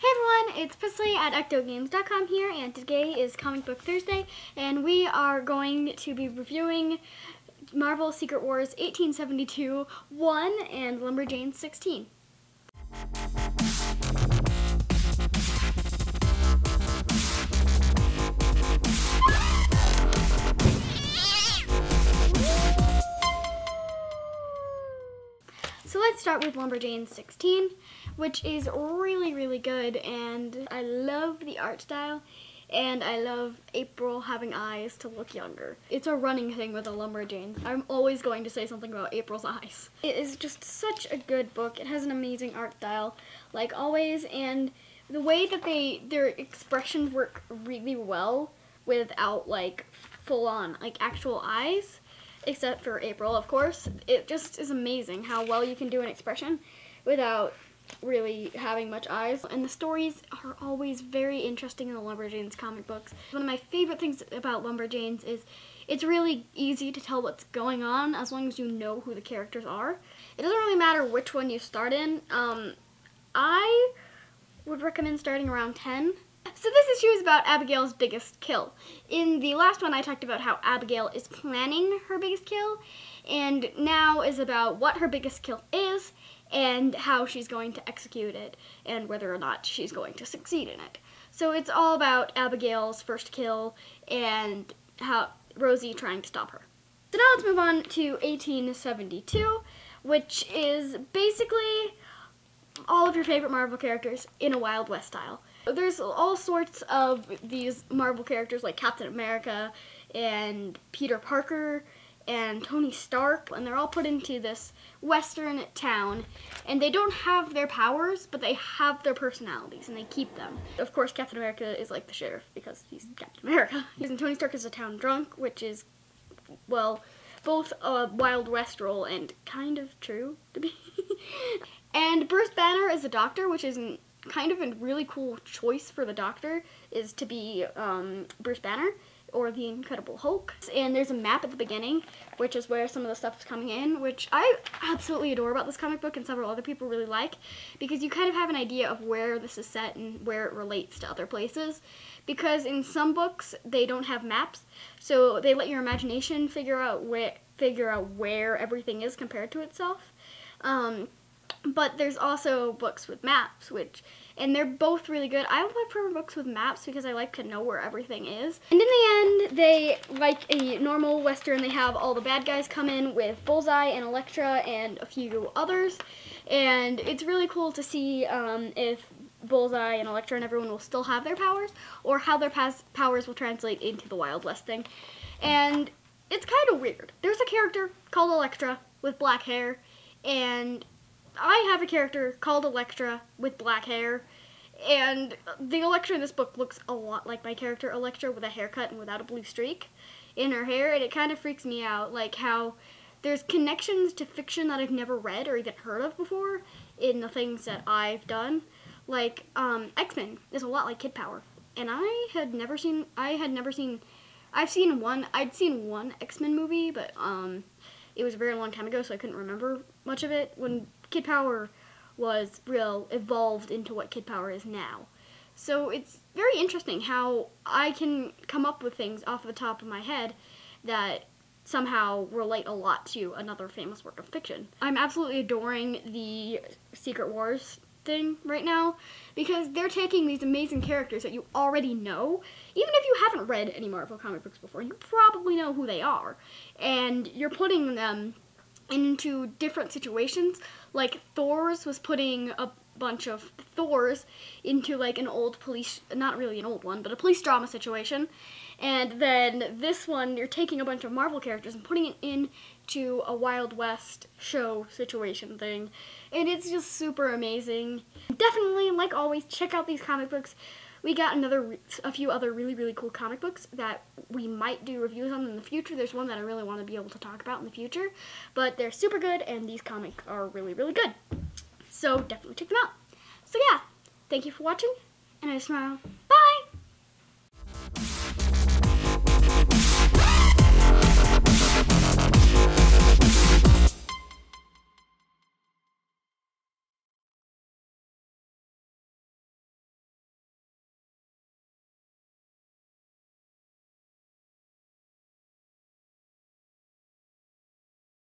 Hey everyone, it's Presley at EctoGames.com here, and today is Comic Book Thursday, and we are going to be reviewing Marvel Secret Wars 1872 1 and Lumberjanes 16. So let's start with Lumberjanes 16, which is really good, and I love the art style, and I love April having eyes to look younger. It's a running thing with the Lumberjanes. I'm always going to say something about April's eyes. It is just such a good book. It has an amazing art style, like always, and the way that their expressions work really well without like full-on like actual eyes. Except for April, of course. It just is amazing how well you can do an expression without really having much eyes. And the stories are always very interesting in the Lumberjanes comic books. One of my favorite things about Lumberjanes is it's really easy to tell what's going on as long as you know who the characters are. It doesn't really matter which one you start in. I would recommend starting around 10. So this issue is about Abigail's biggest kill. In the last one I talked about how Abigail is planning her biggest kill, and now is about what her biggest kill is and how she's going to execute it and whether or not she's going to succeed in it. So it's all about Abigail's first kill and how Rosie trying to stop her. So now let's move on to 1872, which is basically all of your favorite Marvel characters in a Wild West style. There's all sorts of these Marvel characters like Captain America and Peter Parker and Tony Stark, and they're all put into this western town, and they don't have their powers, but they have their personalities, and they keep them. Of course, Captain America is like the sheriff because he's Captain America. And Tony Stark is a town drunk, which is, well, both a Wild West role and kind of true to be. And Bruce Banner is a doctor, which is kind of a really cool choice for the Doctor, is to be Bruce Banner or the Incredible Hulk. And there's a map at the beginning, which is where some of the stuff is coming in, which I absolutely adore about this comic book and several other people really like, because you kind of have an idea of where this is set and where it relates to other places. Because in some books they don't have maps, so they let your imagination figure out where everything is compared to itself. But there's also books with maps, and they're both really good. I prefer books with maps because I like to know where everything is. And in the end, they, like a normal Western, they have all the bad guys come in with Bullseye and Elektra and a few others. And it's really cool to see if Bullseye and Elektra and everyone will still have their powers, or how their powers will translate into the Wild West thing. And it's kind of weird. There's a character called Elektra with black hair, and I have a character called Elektra with black hair, and the Elektra in this book looks a lot like my character Elektra with a haircut and without a blue streak in her hair, and it kind of freaks me out, like how there's connections to fiction that I've never read or even heard of before in the things that I've done. Like, X-Men is a lot like Kid Power, and I'd seen one X-Men movie, but it was a very long time ago, so I couldn't remember much of it, when Kid Power was evolved into what Kid Power is now. So it's very interesting how I can come up with things off the top of my head that somehow relate a lot to another famous work of fiction. I'm absolutely adoring the Secret Wars thing right now, because they're taking these amazing characters that you already know. Even if you haven't read any Marvel comic books before, you probably know who they are, and you're putting them into different situations. Like Thor's was putting a bunch of Thors into like an old police, not really an old one, but a police drama situation. And then this one, you're taking a bunch of Marvel characters and putting it into a Wild West show situation thing. And it's just super amazing. Definitely, like always, check out these comic books. We got a few other really cool comic books that we might do reviews on in the future. There's one that I really want to be able to talk about in the future, but they're super good, and these comics are really good. So definitely check them out. So yeah, thank you for watching, and I smile. Bye!